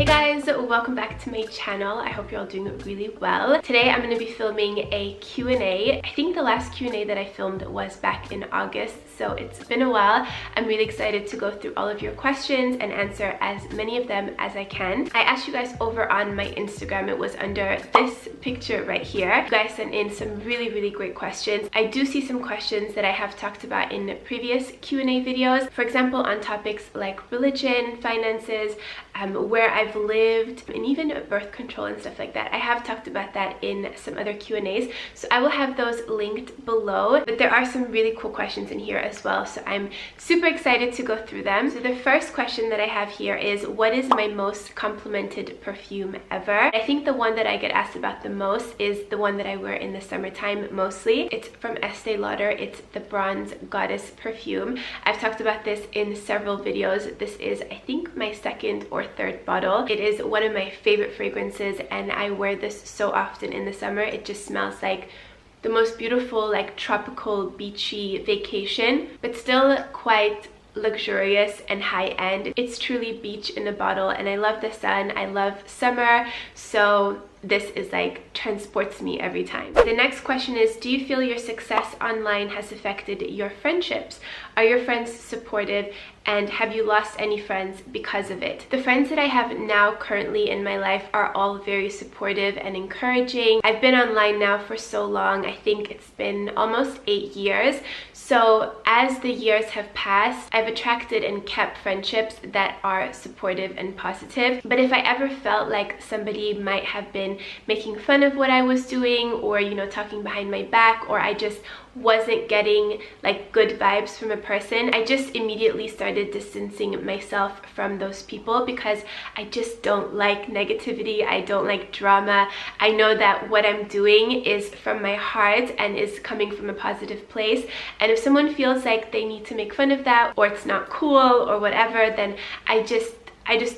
Hey guys, welcome back to my channel. I hope you're all doing really well. Today I'm going to be filming a Q&A. I think the last Q&A that I filmed was back in August, so it's been a while. I'm really excited to go through all of your questions and answer as many of them as I can. I asked you guys over on my Instagram. It was under this picture right here. You guys sent in some really great questions. I do see some questions that I have talked about in previous Q&A videos. For example, on topics like religion, finances, where I've lived, and even birth control and stuff like that. I have talked about that in some other Q&As, so I will have those linked below. But there are some really cool questions in here as well, so I'm super excited to go through them. So the first question that I have here is, what is my most complimented perfume ever? I think the one that I get asked about the most is the one that I wear in the summertime mostly. It's from Estee Lauder. It's the Bronze Goddess perfume. I've talked about this in several videos. This is, I think, my second or third bottle. It is one of my favorite fragrances, and I wear this so often in the summer. It just smells like the most beautiful, like tropical beachy vacation, but still quite luxurious and high-end. It's truly beach in a bottle, and I love the sun. I love summer, so this is like transports me every time. The next question is, do you feel your success online has affected your friendships? Are your friends supportive, and have you lost any friends because of it? The friends that I have now currently in my life are all very supportive and encouraging. I've been online now for so long. I think it's been almost 8 years. So as the years have passed, I've attracted and kept friendships that are supportive and positive. But if I ever felt like somebody might have been making fun of what I was doing, or, you know, talking behind my back, or I just wasn't getting like good vibes from a person, I just immediately started distancing myself from those people, because I just don't like negativity. I don't like drama. I know that what I'm doing is from my heart and is coming from a positive place, and if someone feels like they need to make fun of that, or it's not cool or whatever, then I just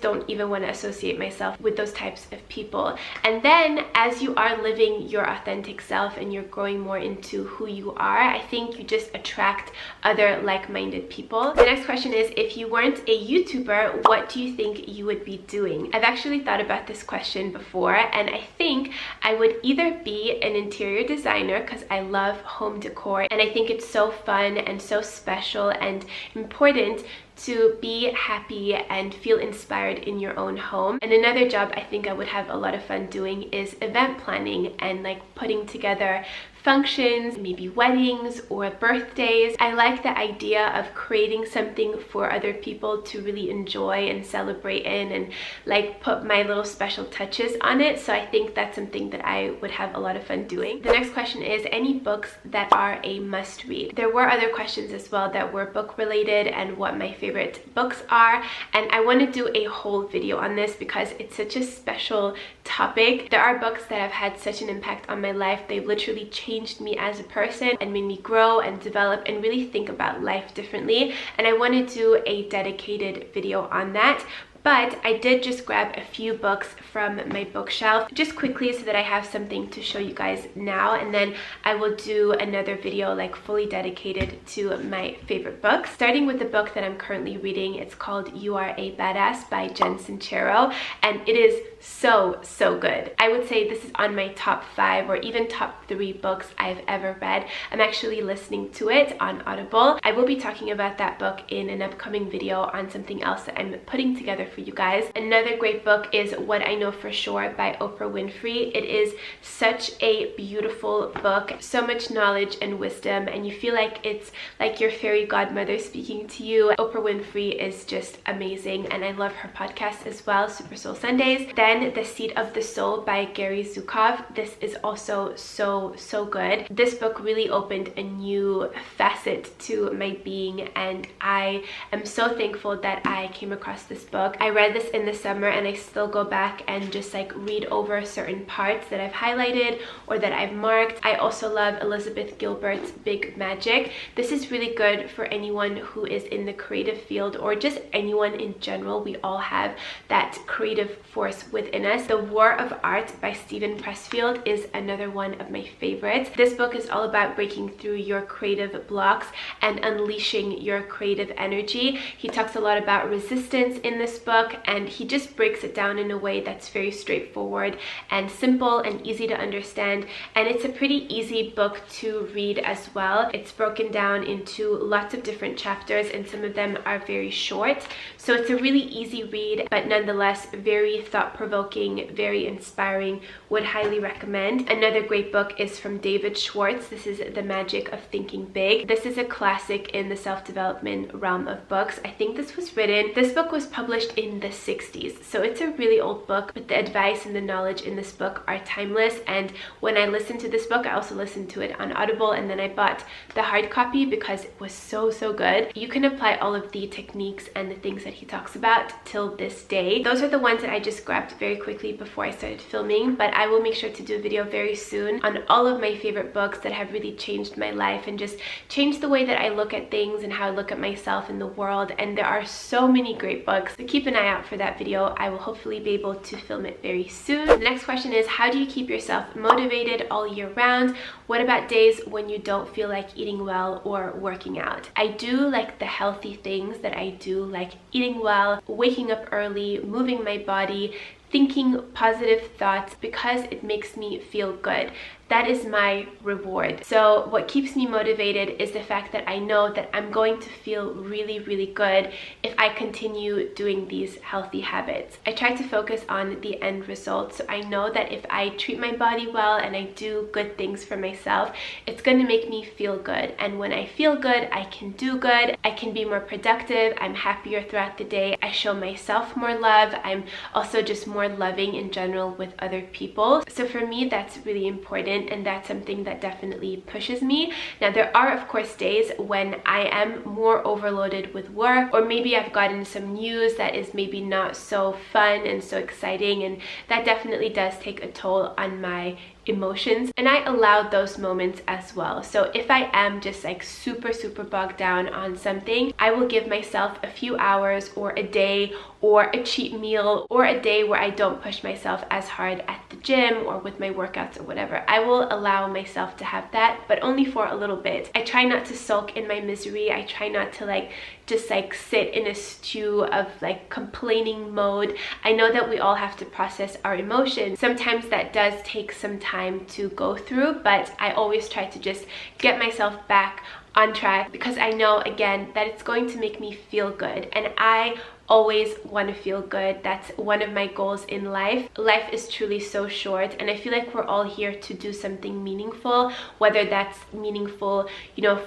don't even want to associate myself with those types of people. And then as you are living your authentic self and you're growing more into who you are, I think you just attract other like-minded people. The next question is, if you weren't a YouTuber, what do you think you would be doing? I've actually thought about this question before, and I think I would either be an interior designer, because I love home decor, and I think it's so fun and so special and important to be happy and feel inspired in your own home. And another job I think I would have a lot of fun doing is event planning and like putting together functions, maybe weddings or birthdays. I like the idea of creating something for other people to really enjoy and celebrate in, and like put my little special touches on it. So I think that's something that I would have a lot of fun doing. The next question is, any books that are a must read? There were other questions as well that were book related and what my favorite books are, and I want to do a whole video on this because it's such a special topic. There are books that have had such an impact on my life. They've literally changed me as a person and made me grow and develop and really think about life differently, and I want to do a dedicated video on that. But I did just grab a few books from my bookshelf just quickly so that I have something to show you guys now, and then I will do another video like fully dedicated to my favorite books. Starting with the book that I'm currently reading, it's called You Are a Badass by Jen Sincero, and it is so good. I would say this is on my top 5 or even top 3 books I've ever read. I'm actually listening to it on Audible. I will be talking about that book in an upcoming video on something else that I'm putting together for you guys. Another great book is What I Know for Sure by Oprah Winfrey. It is such a beautiful book, so much knowledge and wisdom, and you feel like it's like your fairy godmother speaking to you. Oprah Winfrey is just amazing, and I love her podcast as well, Super Soul Sundays. Then The Seat of the Soul by Gary Zukov. This is also so good. This book really opened a new facet to my being, and I am so thankful that I came across this book. I read this in the summer, and I still go back and just like read over certain parts that I've highlighted or that I've marked. I also love Elizabeth Gilbert's Big Magic. This is really good for anyone who is in the creative field, or just anyone in general. We all have that creative force within us. The War of Art by Steven Pressfield is another one of my favorites. This book is all about breaking through your creative blocks and unleashing your creative energy. He talks a lot about resistance in this book, book, and he just breaks it down in a way that's very straightforward and simple and easy to understand. And it's a pretty easy book to read as well. It's broken down into lots of different chapters, and some of them are very short. So it's a really easy read, but nonetheless very thought-provoking, very inspiring. Would highly recommend. Another great book is from David Schwartz. This is The Magic of Thinking Big. This is a classic in the self-development realm of books. I think this book was published in the 60s, so it's a really old book, but the advice and the knowledge in this book are timeless. And when I listened to this book, I also listened to it on Audible, and then I bought the hard copy because it was so good. You can apply all of the techniques and the things that he talks about till this day. Those are the ones that I just grabbed very quickly before I started filming, but I will make sure to do a video very soon on all of my favorite books that have really changed my life and just changed the way that I look at things and how I look at myself in the world. And there are so many great books, so keep an eye out for that video. I will hopefully be able to film it very soon. The next question is, how do you keep yourself motivated all year round? What about days when you don't feel like eating well or working out? I do like the healthy things that I do, like eating well, waking up early, moving my body, thinking positive thoughts, because it makes me feel good. That is my reward. So what keeps me motivated is the fact that I know that I'm going to feel really good if I continue doing these healthy habits. I try to focus on the end result, so I know that if I treat my body well and I do good things for myself, it's going to make me feel good. And when I feel good, I can do good, I can be more productive, I'm happier throughout the day, I show myself more love, I'm also just more loving in general with other people. So for me, that's really important, and that's something that definitely pushes me. Now, there are of course days when I am more overloaded with work, or maybe I've gotten some news that is maybe not so fun and so exciting, and that definitely does take a toll on my emotions, and I allow those moments as well. So if I am just like super bogged down on something, I will give myself a few hours or a day or a cheat meal or a day where I don't push myself as hard at the gym or with my workouts or whatever. I will allow myself to have that, but only for a little bit. I try not to sulk in my misery. I try not to just sit in a stew of complaining mode. I know that we all have to process our emotions. Sometimes that does take some time to go through, but I always try to just get myself back on track, because I know, again, that it's going to make me feel good, and I always want to feel good. That's one of my goals in life. Life is truly so short, and I feel like we're all here to do something meaningful, whether that's meaningful,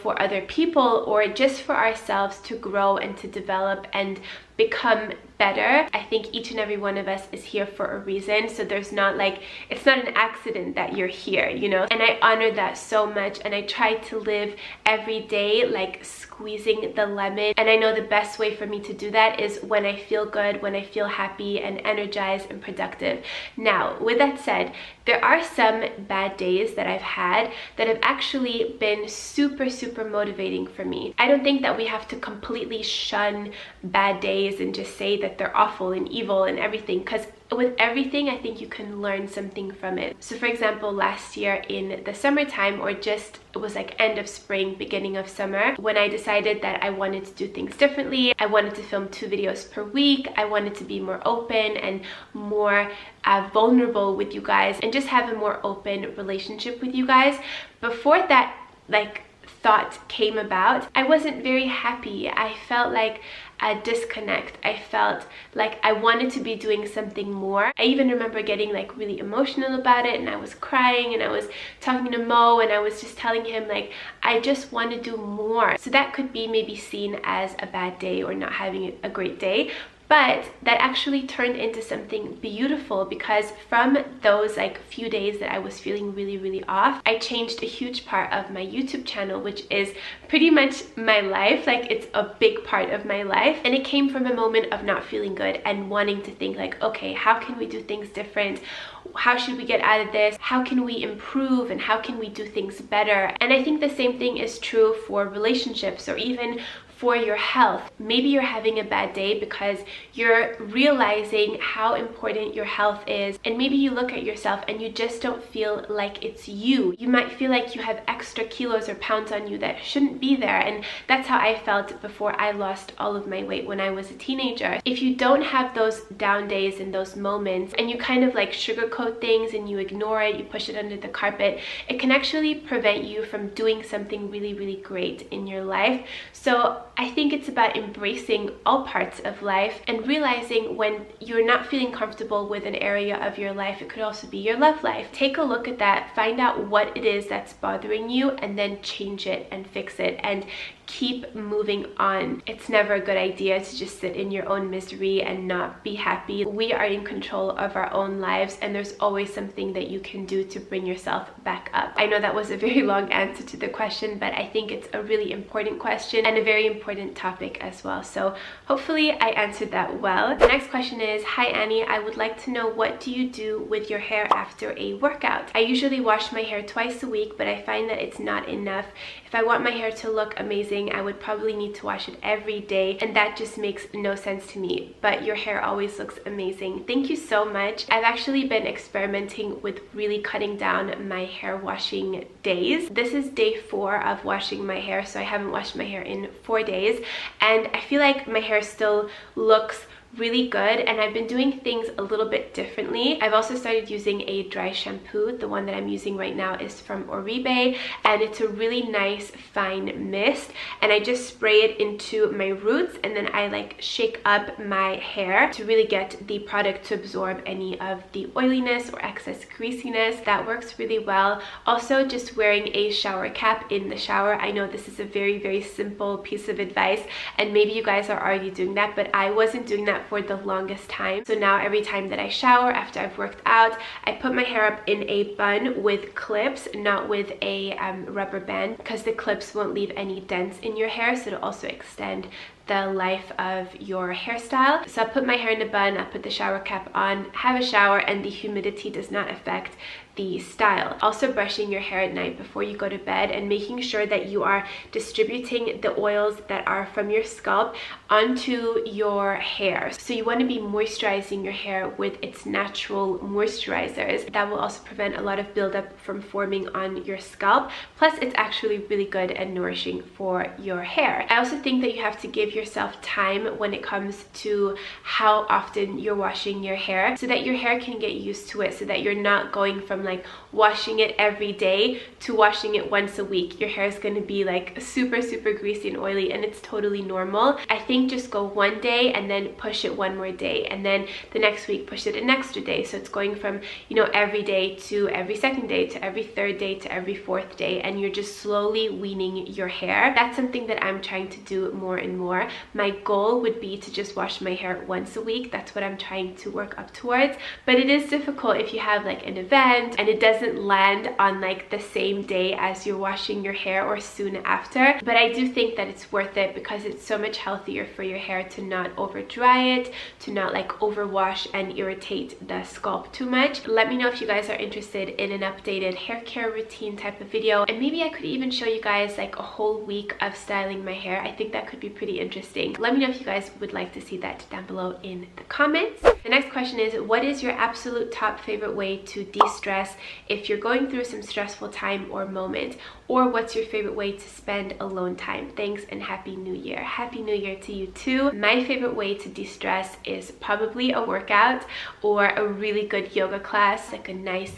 for other people or just for ourselves to grow and to develop and become better. I think each and every one of us is here for a reason, so there's not it's not an accident that you're here, and I honor that so much, and I try to live every day squeezing the lemon. And I know the best way for me to do that is when I feel good, when I feel happy and energized and productive. Now, with that said, there are some bad days that I've had that have actually been super motivating for me. I don't think that we have to completely shun bad days and just say that they're awful and evil and everything, because with everything, I think you can learn something from it. So for example, last year in the summertime, or just it was end of spring, beginning of summer, when I decided that I wanted to do things differently, I wanted to film 2 videos per week, I wanted to be more open and more vulnerable with you guys and just have a more open relationship with you guys. Before that thought came about, I wasn't very happy. I felt like a disconnect. I felt like I wanted to be doing something more. I even remember getting really emotional about it, and I was crying, and I was talking to Mo, and I was just telling him I just want to do more. So that could be maybe seen as a bad day or not having a great day. But that actually turned into something beautiful, because from those few days that I was feeling really off, I changed a huge part of my YouTube channel, which is pretty much my life. It's a big part of my life, and it came from a moment of not feeling good and wanting to think okay, how can we do things different? How should we get out of this? How can we improve, and how can we do things better? And I think the same thing is true for relationships, or even for your health. Maybe you're having a bad day because you're realizing how important your health is, and maybe you look at yourself and you just don't feel like it's you. You might feel like you have extra kilos or pounds on you that shouldn't be there, and that's how I felt before I lost all of my weight when I was a teenager. If you don't have those down days and those moments, and you kind of like sugarcoat things and you ignore it, you push it under the carpet, it can actually prevent you from doing something really, really great in your life. So I think it's about embracing all parts of life and realizing when you're not feeling comfortable with an area of your life, it could also be your love life. Take a look at that, find out what it is that's bothering you, and then change it and fix it and keep moving on. It's never a good idea to just sit in your own misery and not be happy. We are in control of our own lives, and there's always something that you can do to bring yourself back up. I know that was a very long answer to the question, but I think it's a really important question and a very important topic as well. So hopefully I answered that well. The next question is, hi Annie, I would like to know, what do you do with your hair after a workout? I usually wash my hair twice a week, but I find that it's not enough. If I want my hair to look amazing, I would probably need to wash it every day, and that just makes no sense to me. But your hair always looks amazing. Thank you so much. I've actually been experimenting with really cutting down my hair washing days. This is day 4 of washing my hair, so I haven't washed my hair in 4 days, and I feel like my hair still looks really good, and I've been doing things a little bit differently. I've also started using a dry shampoo. The one that I'm using right now is from Oribe, and it's a really nice fine mist, and I just spray it into my roots, and then I like shake up my hair to really get the product to absorb any of the oiliness or excess greasiness. That works really well. Also, just wearing a shower cap in the shower. I know this is a very, very simple piece of advice, and maybe you guys are already doing that, but I wasn't doing that for the longest time. So now every time that I shower after I've worked out, I put my hair up in a bun with clips, not with a rubber band, because the clips won't leave any dents in your hair, so it'll also extend the life of your hairstyle. So I put my hair in a bun, I put the shower cap on, have a shower, and the humidity does not affect the style. Also, brushing your hair at night before you go to bed and making sure that you are distributing the oils that are from your scalp onto your hair. So you want to be moisturizing your hair with its natural moisturizers. That will also prevent a lot of buildup from forming on your scalp. Plus, it's actually really good and nourishing for your hair. I also think that you have to give yourself time when it comes to how often you're washing your hair, so that your hair can get used to it, so that you're not going from like washing it every day to washing it once a week. Your hair is going to be like super, super greasy and oily, and it's totally normal. I think just go one day and then push it one more day, and then the next week push it an extra day. So it's going from, you know, every day to every second day to every third day to every fourth day, and you're just slowly weaning your hair. That's something that I'm trying to do more and more. My goal would be to just wash my hair once a week. That's what I'm trying to work up towards, but it is difficult if you have like an event and it doesn't land on like the same day as you're washing your hair or soon after. But I do think that it's worth it, because it's so much healthier for your hair to not over dry it, to not like overwash and irritate the scalp too much. Let me know if you guys are interested in an updated hair care routine type of video, and maybe I could even show you guys like a whole week of styling my hair. I think that could be pretty interesting. Let me know if you guys would like to see that down below in the comments. The next question is, what is your absolute top favorite way to de-stress if you're going through some stressful time or moment? Or what's your favorite way to spend alone time? Thanks, and Happy New Year. Happy New Year to you too. My favorite way to de-stress is probably a workout or a really good yoga class, like a nice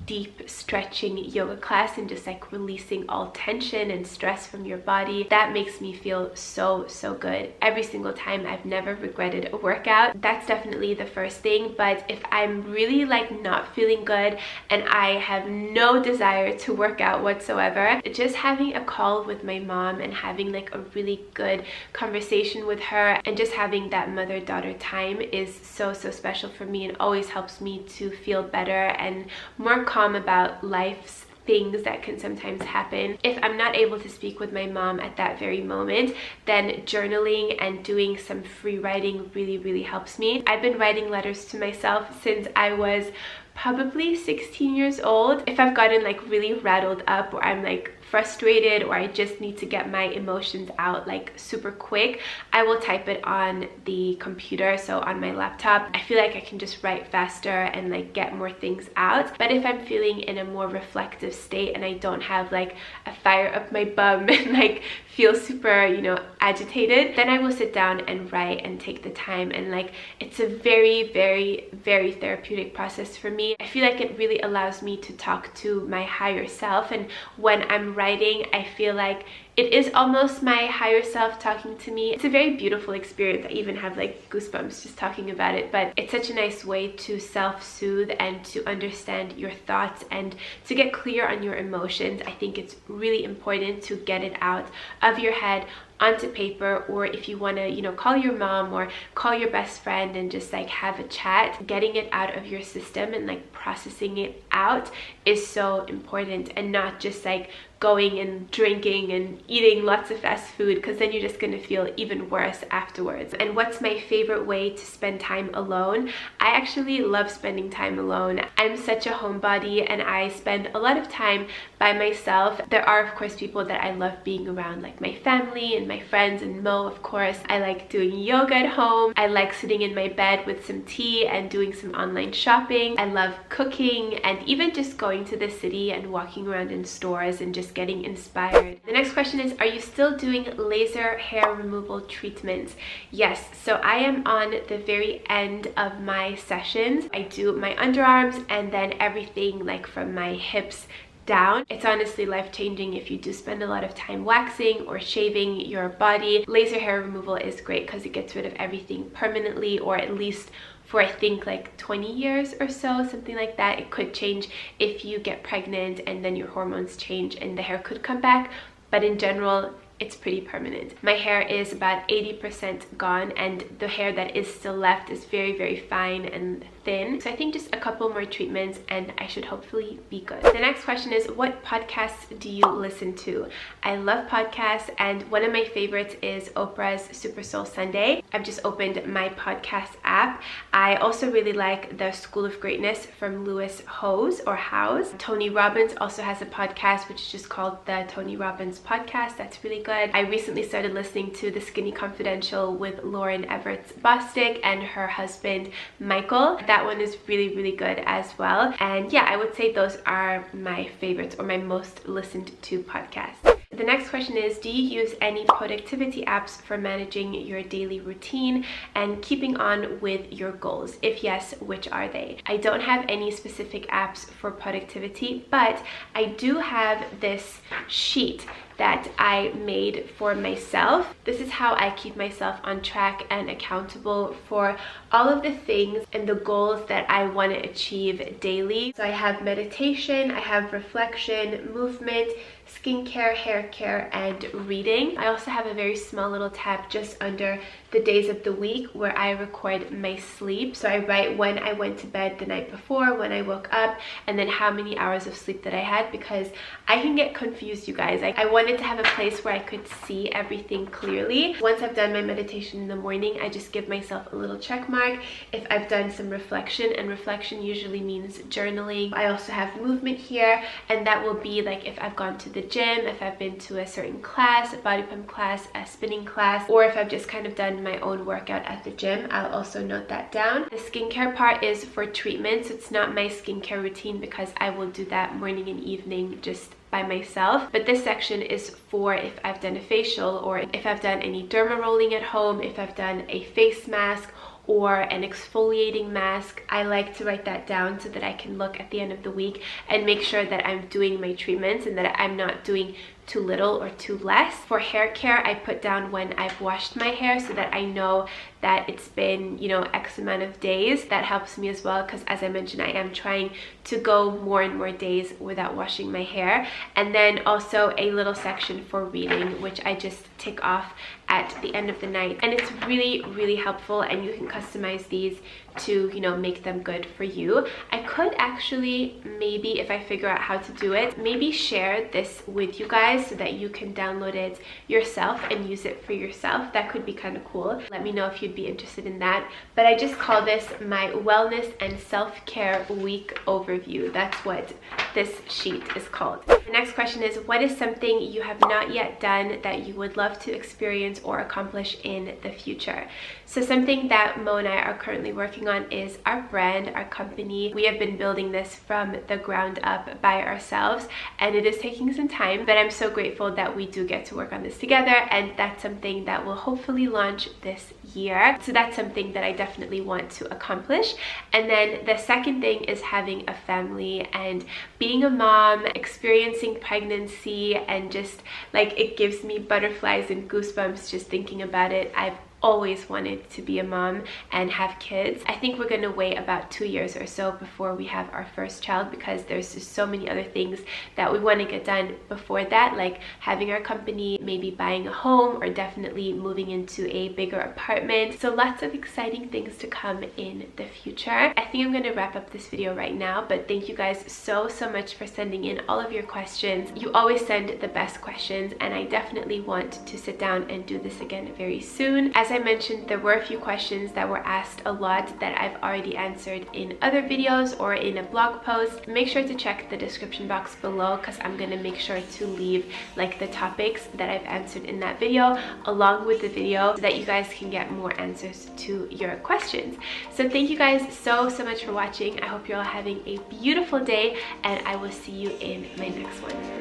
deep stretching yoga class, and just like releasing all tension and stress from your body. That makes me feel so good every single time. I've never regretted a workout. That's definitely the first thing. But if I'm really like not feeling good and I have no desire to work out whatsoever, just having a call with my mom and having like a really good conversation with her and just having that mother-daughter time is so special for me, and always helps me to feel better and more calm about life's things that can sometimes happen. If I'm not able to speak with my mom at that very moment, then journaling and doing some free writing really helps me. I've been writing letters to myself since I was probably 16 years old. If I've gotten like really rattled up or I'm like frustrated or I just need to get my emotions out like super quick, I will type it on the computer, so on my laptop. I feel like I can just write faster and like get more things out. But if I'm feeling in a more reflective state and I don't have like a fire up my bum and like feel super, you know, agitated, then I will sit down and write and take the time. And like, it's a very, very, very therapeutic process for me. I feel like it really allows me to talk to my higher self. And when I'm writing, I feel like it is almost my higher self talking to me. It's a very beautiful experience. I even have like goosebumps just talking about it, but it's such a nice way to self-soothe and to understand your thoughts and to get clear on your emotions. I think it's really important to get it out of your head onto paper, or if you want to, you know, call your mom or call your best friend and just like have a chat. Getting it out of your system and like processing it out is so important, and not just like going and drinking and eating lots of fast food, because then you're just going to feel even worse afterwards. And what's my favorite way to spend time alone? I actually love spending time alone. I'm such a homebody and I spend a lot of time by myself. There are of course people that I love being around, like my family and my friends and Mo, of course. I like doing yoga at home. I like sitting in my bed with some tea and doing some online shopping. I love cooking and even just going to the city and walking around in stores and just getting inspired. The next question is, are you still doing laser hair removal treatments? Yes, so I am on the very end of my sessions. I do my underarms and then everything like from my hips down. It's honestly life-changing if you do spend a lot of time waxing or shaving your body. Laser hair removal is great because it gets rid of everything permanently, or at least for I think like 20 years or so, something like that. It could change if you get pregnant and then your hormones change and the hair could come back, but in general it's pretty permanent. My hair is about 80% gone, and the hair that is still left is very, very fine and thin. So I think just a couple more treatments and I should hopefully be good. The next question is, what podcasts do you listen to? I love podcasts, and one of my favorites is Oprah's Super Soul Sunday. I've just opened my podcast app. I also really like the School of Greatness from Lewis Howes or Howes. Tony Robbins also has a podcast which is just called the Tony Robbins Podcast. That's really good. I recently started listening to The Skinny Confidential with Lauren Everett Bostic and her husband Michael. That one is really, really good as well. And yeah, I would say those are my favorites or my most listened to podcasts. The next question is, do you use any productivity apps for managing your daily routine and keeping on with your goals? If yes, which are they? I don't have any specific apps for productivity, but I do have this sheet that I made for myself. This is how I keep myself on track and accountable for all of the things and the goals that I want to achieve daily. So I have meditation, I have reflection, movement, skincare, hair care, and reading. I also have a very small little tab just under the days of the week where I record my sleep. So I write when I went to bed the night before, when I woke up, and then how many hours of sleep that I had, because I can get confused, you guys. I wanted to have a place where I could see everything clearly. Once I've done my meditation in the morning, I just give myself a little check mark if I've done some reflection, and reflection usually means journaling. I also have movement here, and that will be like if I've gone to the gym, if I've been to a certain class, a body pump class, a spinning class, or if I've just kind of done my own workout at the gym. I'll also note that down. The skincare part is for treatments. It's not my skincare routine because I will do that morning and evening just by myself, but this section is for if I've done a facial, or if I've done any derma rolling at home, if I've done a face mask or an exfoliating mask. I like to write that down so that I can look at the end of the week and make sure that I'm doing my treatments and that I'm not doing too little or too less. For hair care, I put down when I've washed my hair so that I know that it's been, you know, X amount of days. That helps me as well because, as I mentioned, I am trying to go more and more days without washing my hair. And then also a little section for reading, which I just tick off at the end of the night. And it's really, really helpful, and you can customize these to, you know, make them good for you. I could actually, maybe if I figure out how to do it, maybe share this with you guys so that you can download it yourself and use it for yourself. That could be kind of cool. Let me know if you'd be interested in that. But I just call this my wellness and self-care week overview. That's what this sheet is called. The next question is, what is something you have not yet done that you would love to experience or accomplish in the future? So something that Mo and I are currently working on is our brand, our company. We have been building this from the ground up by ourselves, and it is taking some time, but I'm so grateful that we do get to work on this together, and that's something that will hopefully launch this year. So that's something that I definitely want to accomplish. And then the second thing is having a family and being a mom, experiencing pregnancy, and just like, it gives me butterflies and goosebumps just thinking about it. I've always wanted to be a mom and have kids. I think we're gonna wait about 2 years or so before we have our first child, because there's just so many other things that we want to get done before that, like having our company, maybe buying a home, or definitely moving into a bigger apartment. So lots of exciting things to come in the future. I think I'm gonna wrap up this video right now, but thank you guys so much for sending in all of your questions. You always send the best questions, and I definitely want to sit down and do this again very soon. As I mentioned, there were a few questions that were asked a lot that I've already answered in other videos or in a blog post. Make sure to check the description box below, because I'm going to make sure to leave like the topics that I've answered in that video along with the video, so that you guys can get more answers to your questions. So thank you guys so much for watching. I hope you're all having a beautiful day, and I will see you in my next one.